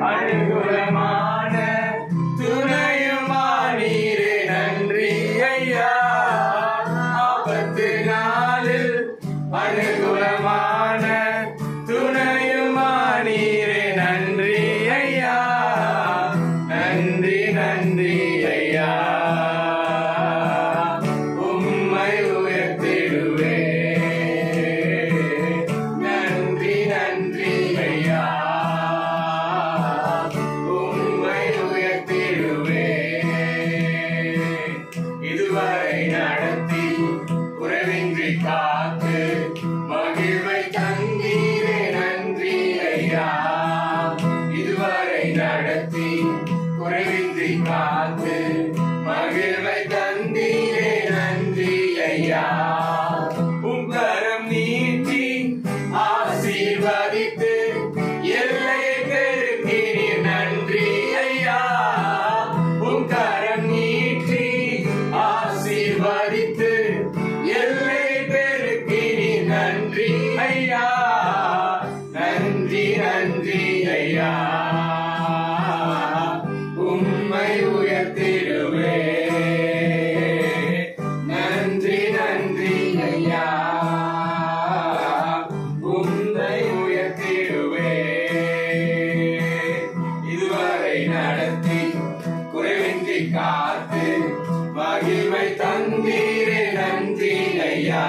அனுகூலமான துணையுமானீரே நன்றி ஐயா. ஆபத்து நாளில் அனுகூலமான துணையுமானீரே நன்றி ஐயா. நன்றி நன்றி ஐயா. உம்மை உயர்த்திடுவே. நன்றி நன்றி ஐயா. உம்மை உயர்த்திடுவே. இதுவரை நடத்தி குறைவின்றி காத்து மகிழ்வை தந்தீரே நன்றி ஐயா. இதுவரை நடத்தி குறைவின்றி காத்து மகிழ்வை தந்தீரே நன்றி ஐயா. உம் கரம் நீட்டி ஆசீர்வதித்து எல்லையை பெருக்கினீர் நன்றி ஐயா. உம் கரம் நீட்டி ஆசீர்வதித்து எல்லையை பெருக்கினீர் நன்றி ஐயா. நன்றி நன்றி ஐயா. உம்மை உயர்த்திடுவே. நன்றி நன்றி ஐயா. உம்மை உயர்த்திடுவே. இதுவரை நடத்தி குறைவின்றி காத்து மகிழ்வை தந்தீரே நன்றி ஐயா.